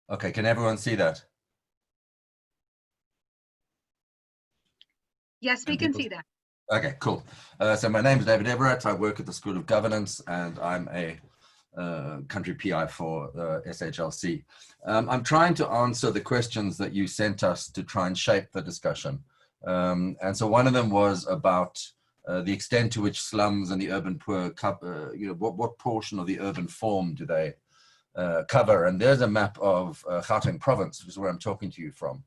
Okay, can everyone see that? Yes, we can see that. Okay, cool. So my name is David Everatt. I work at the School of Governance, and I'm a country PI for SHLC. I'm trying to answer the questions that you sent us to try and shape the discussion. And so one of them was about the extent to which slums and the urban poor, what portion of the urban form do they cover? And there's a map of Gauteng province, which is where I'm talking to you from.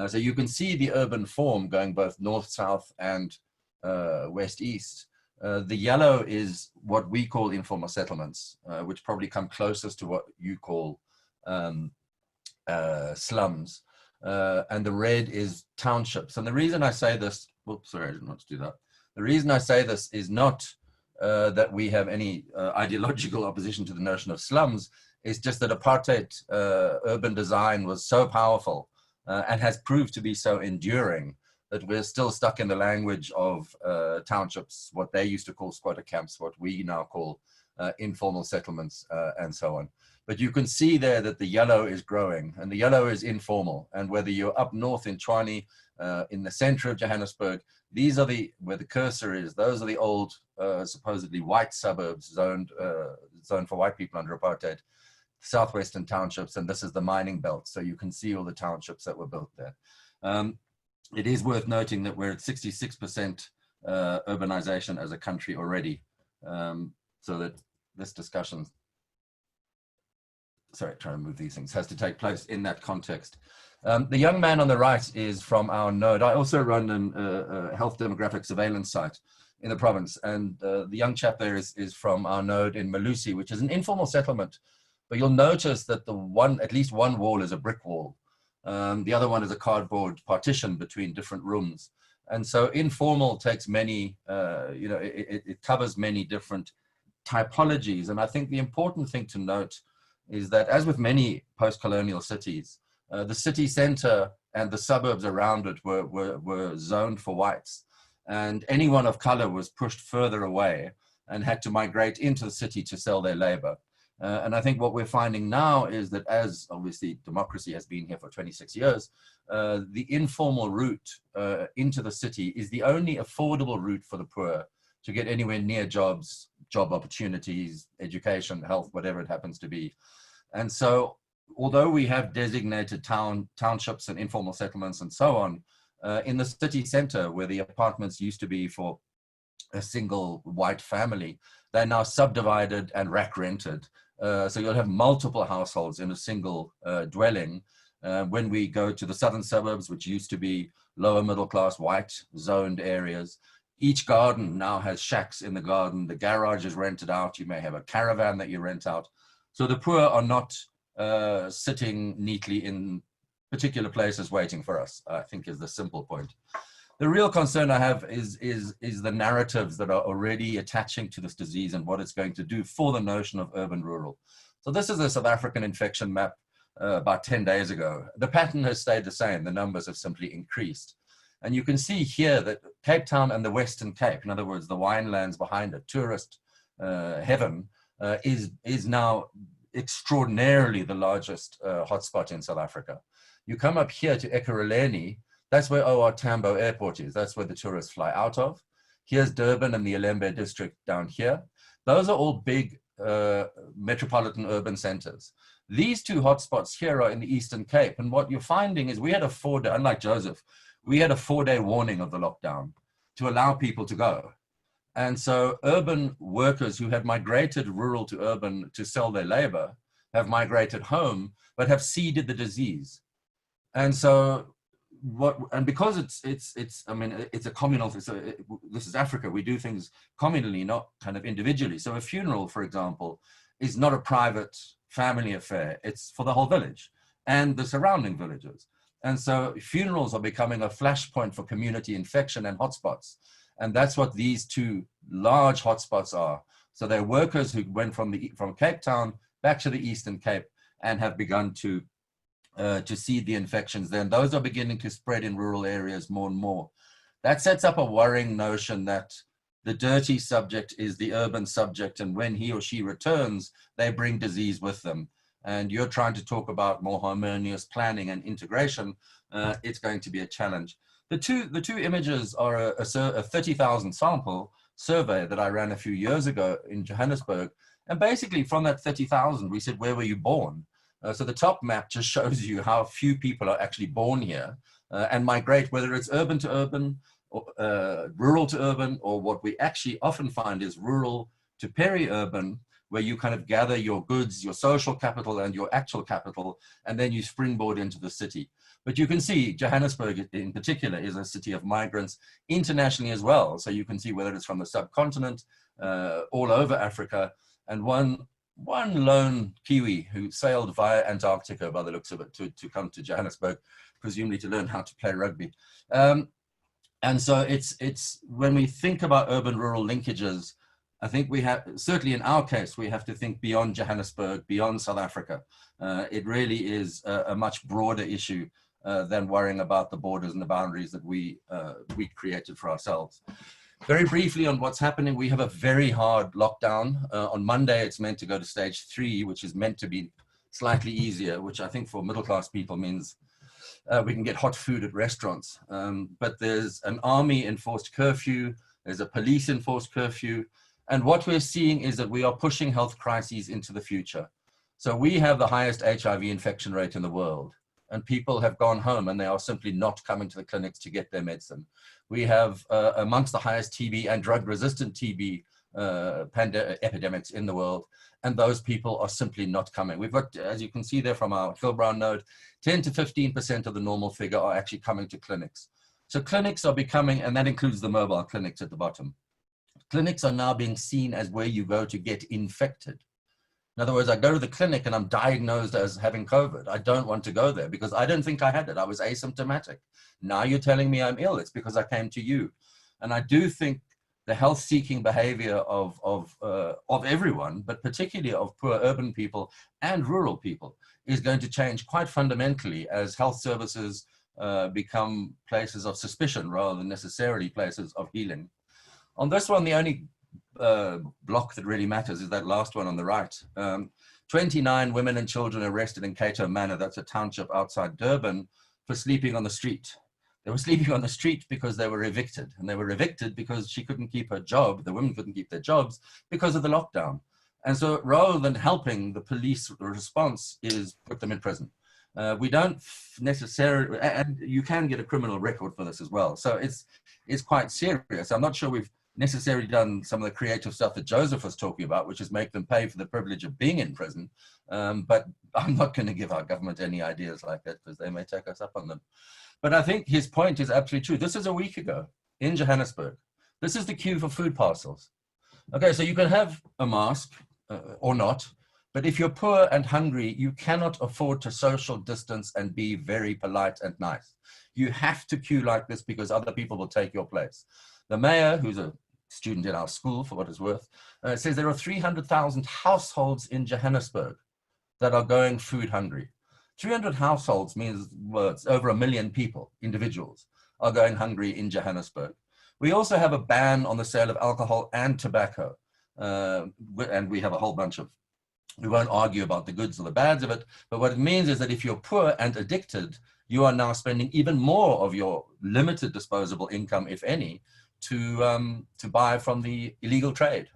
So you can see the urban form going both north-south and west-east. The yellow is what we call informal settlements, which probably come closest to what you call slums. And the red is townships. And the reason I say this, whoops, sorry, I didn't want to do that. The reason I say this is not that we have any ideological opposition to the notion of slums. It's just that apartheid urban design was so powerful and has proved to be so enduring that we're still stuck in the language of townships, what they used to call squatter camps, what we now call informal settlements, and so on. But you can see there that the yellow is growing, and the yellow is informal. And whether you're up north in Tshwane, in the center of Johannesburg, these are where the cursor is, those are the old, supposedly white suburbs zoned for white people under apartheid, southwestern townships, and this is the mining belt. So you can see all the townships that were built there. It is worth noting that we're at 66% urbanization as a country already. So that this discussion, sorry, trying to move these things, has to take place in that context. The young man on the right is from our node. I also run a health demographic surveillance site in the province, and the young chap there is from our node in Malusi, which is an informal settlement. But you'll notice that at least one wall is a brick wall. The other one is a cardboard partition between different rooms. And so informal takes many, it covers many different typologies. And I think the important thing to note is that, as with many post-colonial cities, the city center and the suburbs around it were zoned for whites. And anyone of color was pushed further away and had to migrate into the city to sell their labor. And I think what we're finding now is that, as obviously democracy has been here for 26 years, the informal route into the city is the only affordable route for the poor to get anywhere near jobs, job opportunities, education, health, whatever it happens to be. And so, although we have designated townships and informal settlements and so on, in the city center, where the apartments used to be for a single white family, they're now subdivided and rack rented. So you'll have multiple households in a single dwelling. When we go to the southern suburbs, which used to be lower middle class white zoned areas, each garden now has shacks in the garden. The garage is rented out. You may have a caravan that you rent out. So the poor are not sitting neatly in particular places waiting for us, I think, is the simple point. The real concern I have is the narratives that are already attaching to this disease and what it's going to do for the notion of urban-rural. So this is a South African infection map about 10 days ago. The pattern has stayed the same. The numbers have simply increased. And you can see here that Cape Town and the Western Cape, in other words, the winelands behind it, tourist heaven, is now extraordinarily the largest hotspot in South Africa. You come up here to Ekurhuleni. That's where OR Tambo Airport is. That's where the tourists fly out of. Here's Durban and the Alembe district down here. Those are all big metropolitan urban centers. These two hotspots here are in the Eastern Cape. And what you're finding is we had a 4-day, unlike Joseph, we had a 4-day warning of the lockdown to allow people to go. And so urban workers who had migrated rural to urban to sell their labor have migrated home, but have seeded the disease. And so because it's a communal, this is Africa, we do things communally, not kind of individually. So a funeral, for example, is not a private family affair. It's for the whole village and the surrounding villages. And so funerals are becoming a flashpoint for community infection and hotspots. And that's what these two large hotspots are. So they're workers who went from Cape Town back to the Eastern Cape and have begun to seed the infections there. And those are beginning to spread in rural areas more and more. That sets up a worrying notion that the dirty subject is the urban subject, and when he or she returns, they bring disease with them. and you're trying to talk about more harmonious planning and integration, it's going to be a challenge. The two images are a 30,000 sample survey that I ran a few years ago in Johannesburg. And basically from that 30,000, we said, where were you born? So the top map just shows you how few people are actually born here and migrate, whether it's urban to urban, or, rural to urban, or what we actually often find is rural to peri-urban, where you kind of gather your goods, your social capital and your actual capital, and then you springboard into the city. But you can see Johannesburg in particular is a city of migrants internationally as well. So you can see whether it's from the subcontinent, all over Africa, and one lone Kiwi who sailed via Antarctica by the looks of it to come to Johannesburg, presumably to learn how to play rugby. And so it's when we think about urban-rural linkages, I think we have, certainly in our case, we have to think beyond Johannesburg, beyond South Africa. It really is a much broader issue than worrying about the borders and the boundaries that we created for ourselves. Very briefly on what's happening, we have a very hard lockdown. On Monday, it's meant to go to stage 3, which is meant to be slightly easier, which I think for middle-class people means we can get hot food at restaurants. But there's an army-enforced curfew, there's a police-enforced curfew, and what we're seeing is that we are pushing health crises into the future. So we have the highest HIV infection rate in the world, and people have gone home and they are simply not coming to the clinics to get their medicine. We have amongst the highest TB and drug-resistant TB epidemics in the world, and those people are simply not coming. We've got, as you can see there from our Hillbrow node, 10 to 15% of the normal figure are actually coming to clinics. So clinics are becoming, and that includes the mobile clinics at the bottom. Clinics are now being seen as where you go to get infected. In other words, I go to the clinic and I'm diagnosed as having COVID. I don't want to go there because I don't think I had it. I was asymptomatic. Now you're telling me I'm ill. It's because I came to you. And I do think the health-seeking behavior of everyone, but particularly of poor urban people and rural people, is going to change quite fundamentally as health services become places of suspicion rather than necessarily places of healing. On this one, the only block that really matters is that last one on the right. 29 women and children arrested in Cato Manor, that's a township outside Durban, for sleeping on the street. They were sleeping on the street because they were evicted, and they were evicted because she couldn't keep her job, the women couldn't keep their jobs because of the lockdown. And so rather than helping, the police response is put them in prison. We don't necessarily, and you can get a criminal record for this as well. So it's quite serious. I'm not sure we've necessarily done some of the creative stuff that Joseph was talking about, which is make them pay for the privilege of being in prison. But I'm not going to give our government any ideas like that because they may take us up on them. But I think his point is absolutely true. This is a week ago in Johannesburg. This is the queue for food parcels. Okay, so you can have a mask or not, but if you're poor and hungry, you cannot afford to social distance and be very polite and nice. You have to queue like this because other people will take your place. The mayor, who's a student in our school for what it's worth, says there are 300,000 households in Johannesburg that are going food hungry. 300 households means, well, it's over 1 million people, individuals, are going hungry in Johannesburg. We also have a ban on the sale of alcohol and tobacco. And we have a whole bunch of, we won't argue about the goods or the bads of it, but what it means is that if you're poor and addicted, you are now spending even more of your limited disposable income, if any, to buy from the illegal trade.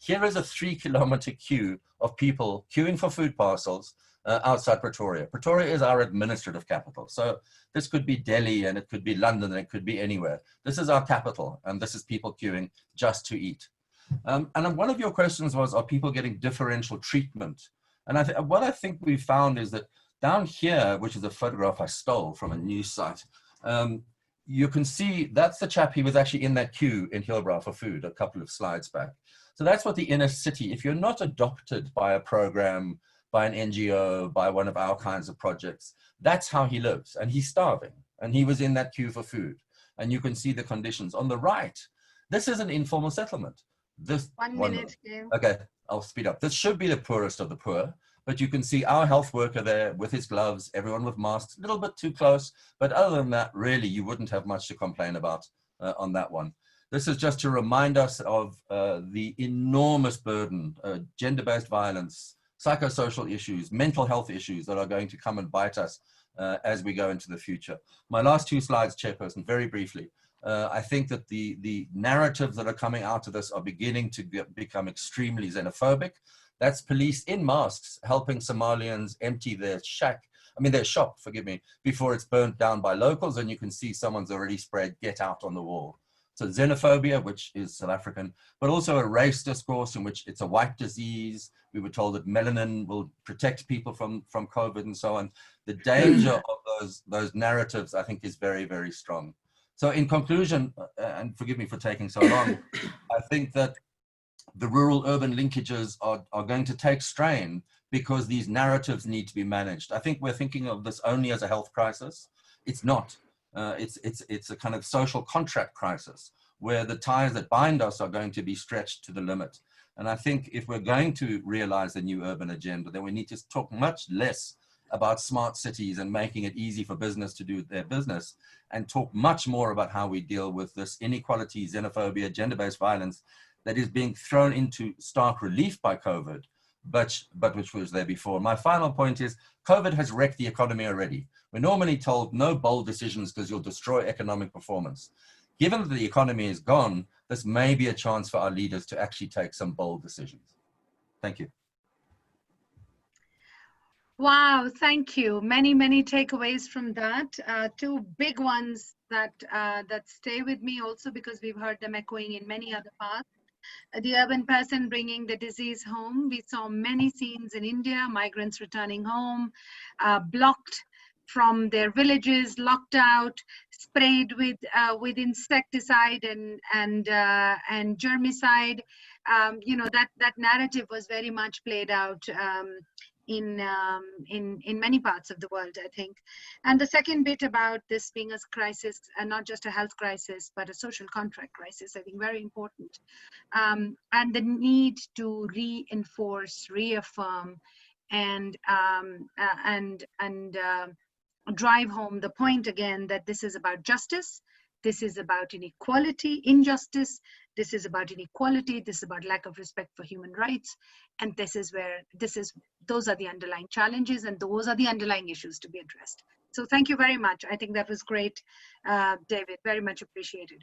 Here is a 3-kilometer queue of people queuing for food parcels outside Pretoria. Pretoria is our administrative capital. So this could be Delhi and it could be London and it could be anywhere. This is our capital and this is people queuing just to eat. And one of your questions was, are people getting differential treatment? And what I think we found is that down here, which is a photograph I stole from a news site, you can see that's the chap, he was actually in that queue in Hillbrow for food a couple of slides back. So that's what the inner city, if you're not adopted by a program, by an NGO, by one of our kinds of projects, that's how he lives. And he's starving. And he was in that queue for food. And you can see the conditions. On the right, this is an informal settlement. This 1 minute. Yeah. Okay, I'll speed up. This should be the poorest of the poor. But you can see our health worker there with his gloves, everyone with masks, a little bit too close. But other than that, really, you wouldn't have much to complain about on that one. This is just to remind us of the enormous burden, gender-based violence, psychosocial issues, mental health issues that are going to come and bite us as we go into the future. My last 2 slides, Chairperson, very briefly. I think that the narratives that are coming out of this are beginning to become extremely xenophobic. That's police in masks helping Somalians empty their their shop, forgive me, before it's burnt down by locals, and you can see someone's already spread "get out" on the wall. So xenophobia, which is South African, but also a race discourse in which it's a white disease. We were told that melanin will protect people from COVID and so on. The danger of those narratives, I think, is very, very strong. So in conclusion, and forgive me for taking so long, I think that the rural-urban linkages are going to take strain because these narratives need to be managed. I think we're thinking of this only as a health crisis. It's not. It's a kind of social contract crisis where the ties that bind us are going to be stretched to the limit. And I think if we're going to realize the new urban agenda, then we need to talk much less about smart cities and making it easy for business to do their business, and talk much more about how we deal with this inequality, xenophobia, gender-based violence that is being thrown into stark relief by COVID, but which was there before. My final point is COVID has wrecked the economy already. We're normally told no bold decisions because you'll destroy economic performance. Given that the economy is gone, this may be a chance for our leaders to actually take some bold decisions. Thank you. Wow, thank you. Many, many takeaways from that. 2 big ones that stay with me also because we've heard them echoing in many other parts. The urban person bringing the disease home. We saw many scenes in India, migrants returning home, blocked from their villages, locked out, sprayed with insecticide and germicide. You know, that narrative was very much played out in many parts of the world, I think. And the second bit about this being a crisis, and not just a health crisis, but a social contract crisis, I think very important. And the need to reinforce, reaffirm, and drive home the point again that this is about justice, this is about inequality, injustice, this is about inequality, this is about lack of respect for human rights, and those are the underlying challenges, and those are the underlying issues to be addressed. So thank you very much. I think that was great, David, very much appreciated.